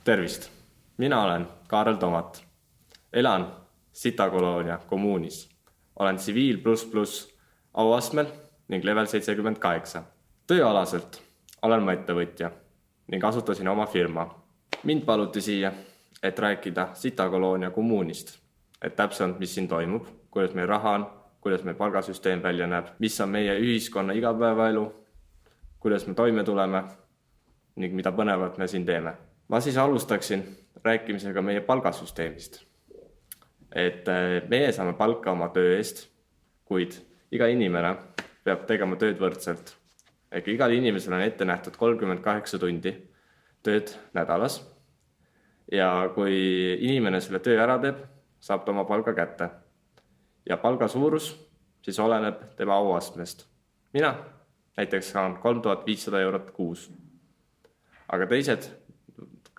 Tervist! Mina olen Kaarel Tomat. Elan Sitakoloonia kommuunis. Olen tsiviil++ auastmel ning level 78. Tööalaselt olen ma ettevõtja ning asutasin oma firma. Mind paluti siia, et rääkida Sitakoloonia kommuunist. Et täpsemalt, mis siin toimub, kuidas meil raha on, kuidas meil palgasüsteem välja näeb, mis on meie ühiskonna igapäevaelu, kuidas me toime tuleme ning mida põnevat me siin teeme. Ma siis alustaksin rääkimisega meie palgasüsteemist. Et meie saame palka oma töö eest, kuid iga inimene peab tegema tööd võrdselt. Ehk igal inimesel on ette nähtud 38 tundi tööd nädalas. Ja kui inimene selle töö ära teeb, saab ta oma palga kätte. Ja palga suurus siis oleneb tema auastmest. Mina näiteks saan 3500 eurot kuus. Aga teised,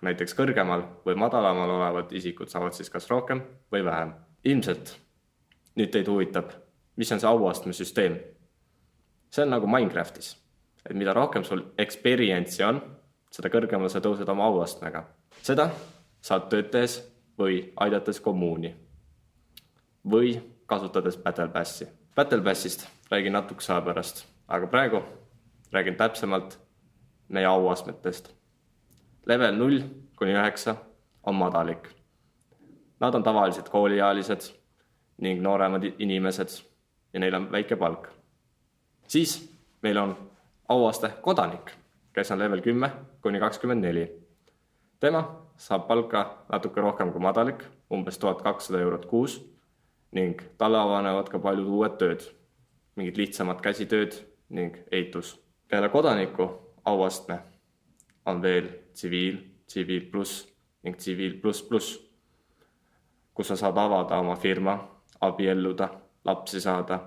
näiteks kõrgemal või madalamal olevad isikud saavad siis kas rohkem või vähem. Ilmselt nüüd teid huvitab, mis on see auastme süsteem. See on nagu Minecraftis, et mida rohkem sul experience'i on, seda kõrgemal sa tõused oma auastmega. Seda saad tööd tehes või aidates kommuuni või kasutades Battle Passi. Battle Passist räägin natukese aja pärast, aga praegu räägin täpsemalt meie auastmetest. Level 0-9 on madalik. Nad on tavaliselt kooliealised ning nooremad inimesed ja neil on väike palk. Siis meil on auaste kodanik, kes on level 10-24. Tema saab palka natuke rohkem kui madalik, umbes 1200 eurot kuus ning talle avanevad ka paljud uued tööd, mingid lihtsamad käsitööd ning ehitus. Peale kodaniku auastme on veel tsiviil++ ning tsiviil++, kus sa saad avada oma firma, abielluda, lapsi saada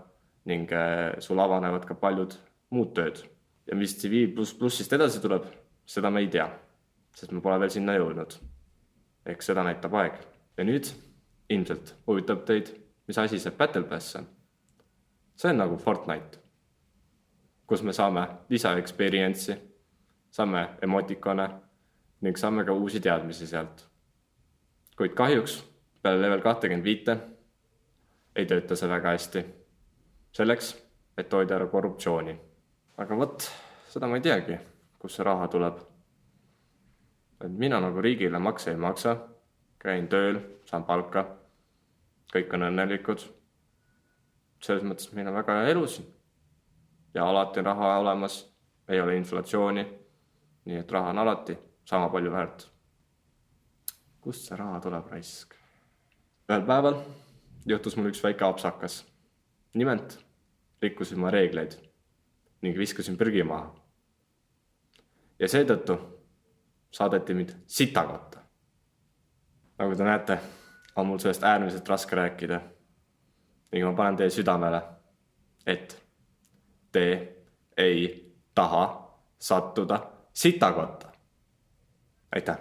ning sul avanevad ka paljud muud tööd. Ja mis tsiviil++-ist edasi tuleb, seda me ei tea, sest me pole veel sinna jõudnud. Ehk seda näitab aeg. Ja nüüd ilmselt huvitab teid, mis asi see Battle Pass on. See on nagu Fortnite, kus me saame lisa-experience'i, saame emotikone ning saame ka uusi teadmisi sealt. Kuid kahjuks peale level 25 ei tööta see väga hästi. Selleks, et hoida ära korruptsiooni. Aga võt, seda ma ei teagi, kus see raha tuleb. Et mina nagu riigile makse ei maksa, käin tööl, saan palka, kõik on õnnelikud. Selles mõttes meil on väga hea elu siin. Ja alati on raha olemas, ei ole inflatsiooni, nii et raha on alati sama palju väärt. Kust see raha tuleb, raisk? Ühel päeval juhtus mul üks väike apsakas. Nimelt rikkusin ma reegleid ning viskasin prügi maha. Ja seetõttu saadeti mind sitakotta. Nagu te näete, on mul sellest äärmiselt raske rääkida. Ning ma panen teie südamele, et te ei taha sattuda sitakotta. Aitäh!